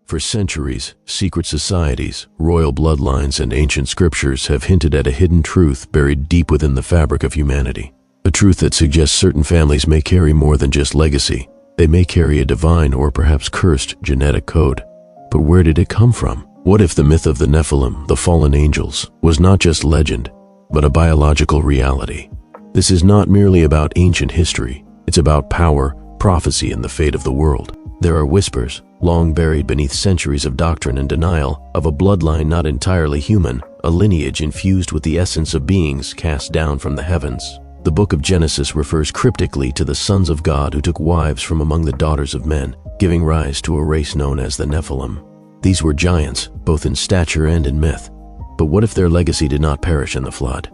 For centuries, secret societies, royal bloodlines, and ancient scriptures have hinted at a hidden truth buried deep within the fabric of humanity. A truth that suggests certain families may carry more than just legacy. They may carry a divine or perhaps cursed genetic code. But where did it come from? What if the myth of the Nephilim, the fallen angels, was not just legend, but a biological reality? This is not merely about ancient history. It's about power, prophecy, and the fate of the world. There are whispers, long buried beneath centuries of doctrine and denial, of a bloodline not entirely human, a lineage infused with the essence of beings cast down from the heavens. The book of Genesis refers cryptically to the sons of God who took wives from among the daughters of men, giving rise to a race known as the Nephilim. These were giants, both in stature and in myth. But what if their legacy did not perish in the flood?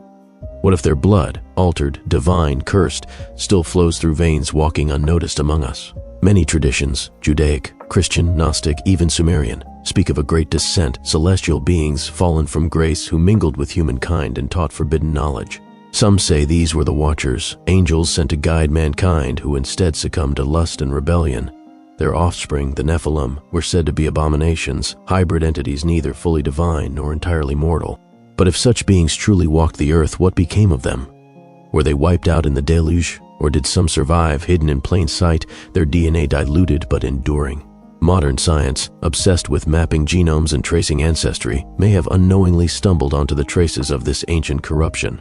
What if their blood, altered, divine, cursed, still flows through veins walking unnoticed among us? Many traditions, Judaic, Christian, Gnostic, even Sumerian, speak of a great descent, celestial beings fallen from grace who mingled with humankind and taught forbidden knowledge. Some say these were the Watchers, angels sent to guide mankind who instead succumbed to lust and rebellion. Their offspring, the Nephilim, were said to be abominations, hybrid entities neither fully divine nor entirely mortal. But if such beings truly walked the earth, what became of them? Were they wiped out in the deluge? Or did some survive, hidden in plain sight, their DNA diluted but enduring? Modern science, obsessed with mapping genomes and tracing ancestry, may have unknowingly stumbled onto the traces of this ancient corruption.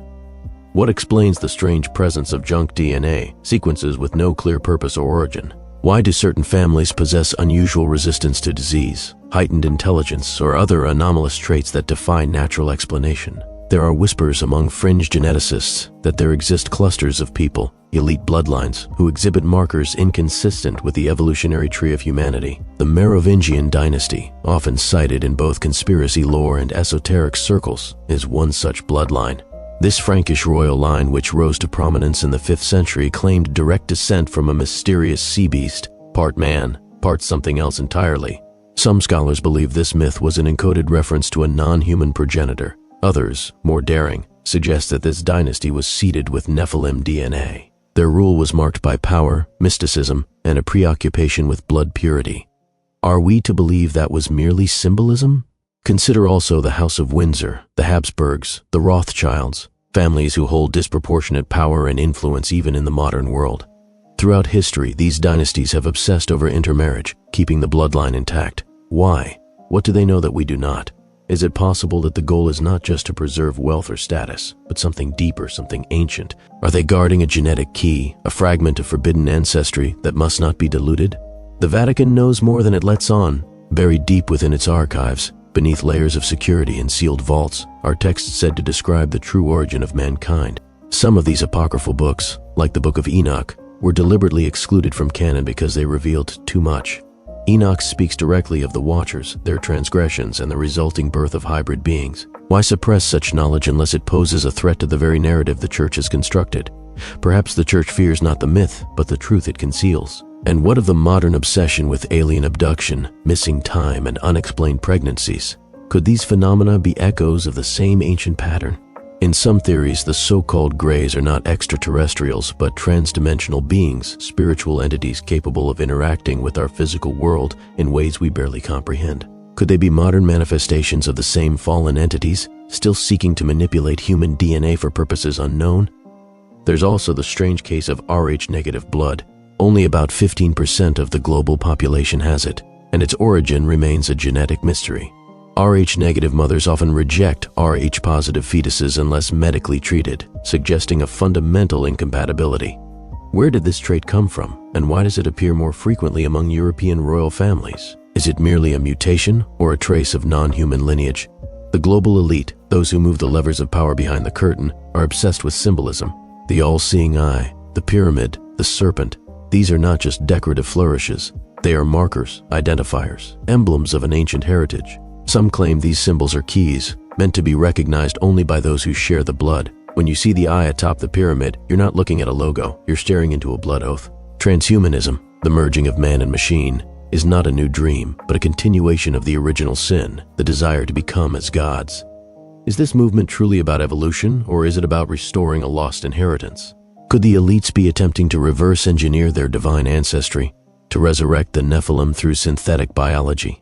What explains the strange presence of junk DNA, sequences with no clear purpose or origin? Why do certain families possess unusual resistance to disease, heightened intelligence, or other anomalous traits that defy natural explanation? There are whispers among fringe geneticists that there exist clusters of people, elite bloodlines, who exhibit markers inconsistent with the evolutionary tree of humanity. The Merovingian dynasty, often cited in both conspiracy lore and esoteric circles, is one such bloodline. This Frankish royal line, which rose to prominence in the 5th century, claimed direct descent from a mysterious sea beast, part man, part something else entirely. Some scholars believe this myth was an encoded reference to a non-human progenitor. Others, more daring, suggest that this dynasty was seeded with Nephilim DNA. Their rule was marked by power, mysticism, and a preoccupation with blood purity. Are we to believe that was merely symbolism? Consider also the House of Windsor, the Habsburgs, the Rothschilds, families who hold disproportionate power and influence even in the modern world. Throughout history, these dynasties have obsessed over intermarriage, keeping the bloodline intact. Why? What do they know that we do not? Is it possible that the goal is not just to preserve wealth or status, but something deeper, something ancient? Are they guarding a genetic key, a fragment of forbidden ancestry that must not be diluted? The Vatican knows more than it lets on. Buried deep within its archives, beneath layers of security and sealed vaults, are texts said to describe the true origin of mankind. Some of these apocryphal books, like the Book of Enoch, were deliberately excluded from canon because they revealed too much. Enoch speaks directly of the Watchers, their transgressions, and the resulting birth of hybrid beings. Why suppress such knowledge unless it poses a threat to the very narrative the Church has constructed? Perhaps the Church fears not the myth, but the truth it conceals. And what of the modern obsession with alien abduction, missing time, and unexplained pregnancies? Could these phenomena be echoes of the same ancient pattern? In some theories, the so-called Greys are not extraterrestrials, but trans-dimensional beings, spiritual entities capable of interacting with our physical world in ways we barely comprehend. Could they be modern manifestations of the same fallen entities, still seeking to manipulate human DNA for purposes unknown? There's also the strange case of Rh-negative blood. Only about 15% of the global population has it, and its origin remains a genetic mystery. Rh-negative mothers often reject Rh-positive fetuses unless medically treated, suggesting a fundamental incompatibility. Where did this trait come from, and why does it appear more frequently among European royal families? Is it merely a mutation or a trace of non-human lineage? The global elite, those who move the levers of power behind the curtain, are obsessed with symbolism. The all-seeing eye, the pyramid, the serpent. These are not just decorative flourishes. They are markers, identifiers, emblems of an ancient heritage. Some claim these symbols are keys, meant to be recognized only by those who share the blood. When you see the eye atop the pyramid, you're not looking at a logo, you're staring into a blood oath. Transhumanism, the merging of man and machine, is not a new dream, but a continuation of the original sin, the desire to become as gods. Is this movement truly about evolution, or is it about restoring a lost inheritance? Could the elites be attempting to reverse engineer their divine ancestry, to resurrect the Nephilim through synthetic biology?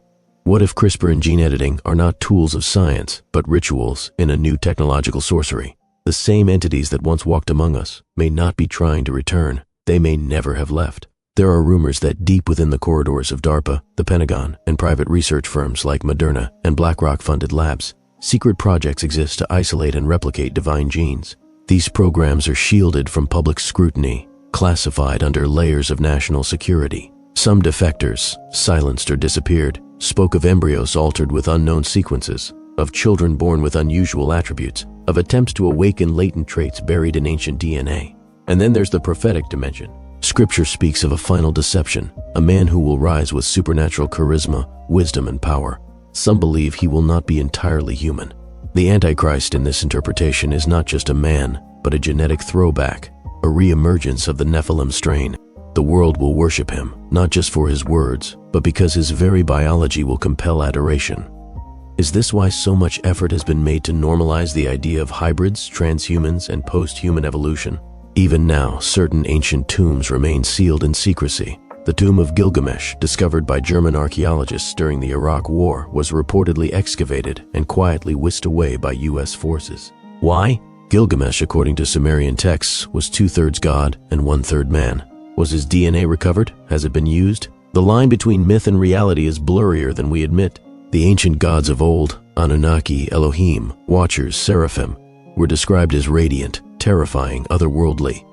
What if CRISPR and gene editing are not tools of science, but rituals in a new technological sorcery? The same entities that once walked among us may not be trying to return. They may never have left. There are rumors that deep within the corridors of DARPA, the Pentagon, and private research firms like Moderna and BlackRock-funded labs, secret projects exist to isolate and replicate divine genes. These programs are shielded from public scrutiny, classified under layers of national security. Some defectors, silenced or disappeared, spoke of embryos altered with unknown sequences, of children born with unusual attributes, of attempts to awaken latent traits buried in ancient DNA. And then there's the prophetic dimension. Scripture speaks of a final deception, a man who will rise with supernatural charisma, wisdom, and power. Some believe he will not be entirely human. The Antichrist in this interpretation is not just a man, but a genetic throwback, a re-emergence of the Nephilim strain. The world will worship him, not just for his words, but because his very biology will compel adoration. Is this why so much effort has been made to normalize the idea of hybrids, transhumans, and post-human evolution? Even now, certain ancient tombs remain sealed in secrecy. The tomb of Gilgamesh, discovered by German archaeologists during the Iraq War, was reportedly excavated and quietly whisked away by US forces. Why? Gilgamesh, according to Sumerian texts, was 2/3 god and 1/3 man. Was his DNA recovered? Has it been used? The line between myth and reality is blurrier than we admit. The ancient gods of old, Anunnaki, Elohim, Watchers, Seraphim, were described as radiant, terrifying, otherworldly.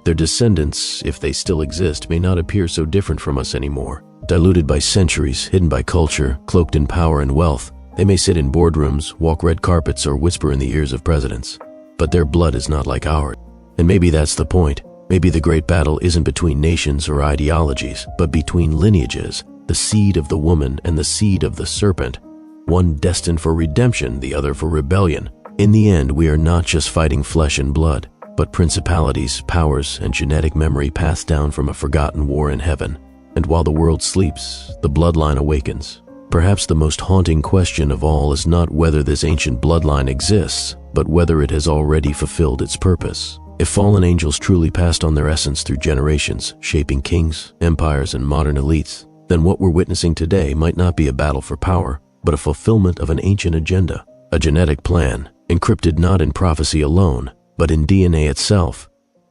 Their descendants, if they still exist, may not appear so different from us anymore. Diluted by centuries, hidden by culture, cloaked in power and wealth, they may sit in boardrooms, walk red carpets, or whisper in the ears of presidents. But their blood is not like ours. And maybe that's the point. Maybe the great battle isn't between nations or ideologies, but between lineages, the seed of the woman and the seed of the serpent, one destined for redemption, the other for rebellion. In the end, we are not just fighting flesh and blood, but principalities, powers, and genetic memory passed down from a forgotten war in heaven. And while the world sleeps, the bloodline awakens. Perhaps the most haunting question of all is not whether this ancient bloodline exists, but whether it has already fulfilled its purpose. If fallen angels truly passed on their essence through generations, shaping kings, empires, and modern elites, then what we're witnessing today might not be a battle for power, but a fulfillment of an ancient agenda, a genetic plan, encrypted not in prophecy alone, but in DNA itself.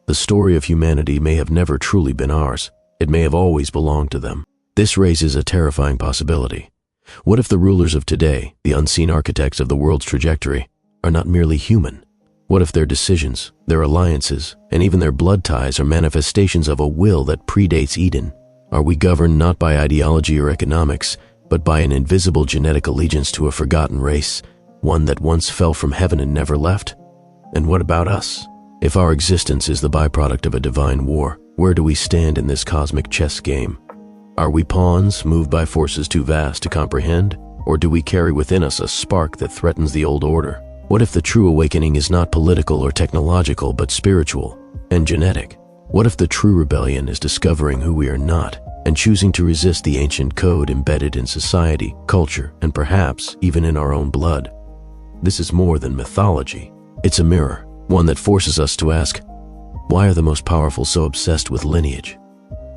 The story of humanity may have never truly been ours. It may have always belonged to them. This raises a terrifying possibility. What if the rulers of today, the unseen architects of the world's trajectory, are not merely human? What if their decisions, their alliances, and even their blood ties are manifestations of a will that predates Eden? Are we governed not by ideology or economics, but by an invisible genetic allegiance to a forgotten race, one that once fell from heaven and never left? And what about us? If our existence is the byproduct of a divine war, where do we stand in this cosmic chess game? Are we pawns moved by forces too vast to comprehend, or do we carry within us a spark that threatens the old order? What if the true awakening is not political or technological, but spiritual and genetic? What if the true rebellion is discovering who we are not and choosing to resist the ancient code embedded in society, culture, and perhaps even in our own blood? This is more than mythology. It's a mirror, one that forces us to ask, why are the most powerful so obsessed with lineage?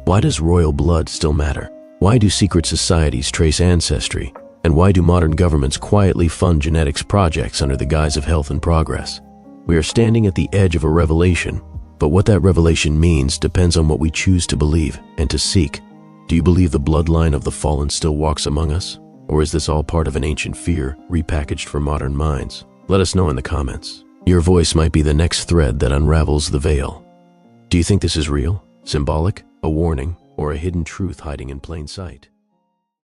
Why does royal blood still matter? Why do secret societies trace ancestry? And why do modern governments quietly fund genetics projects under the guise of health and progress? We are standing at the edge of a revelation, but what that revelation means depends on what we choose to believe and to seek. Do you believe the bloodline of the fallen still walks among us? Or is this all part of an ancient fear repackaged for modern minds? Let us know in the comments. Your voice might be the next thread that unravels the veil. Do you think this is real, symbolic, a warning, or a hidden truth hiding in plain sight?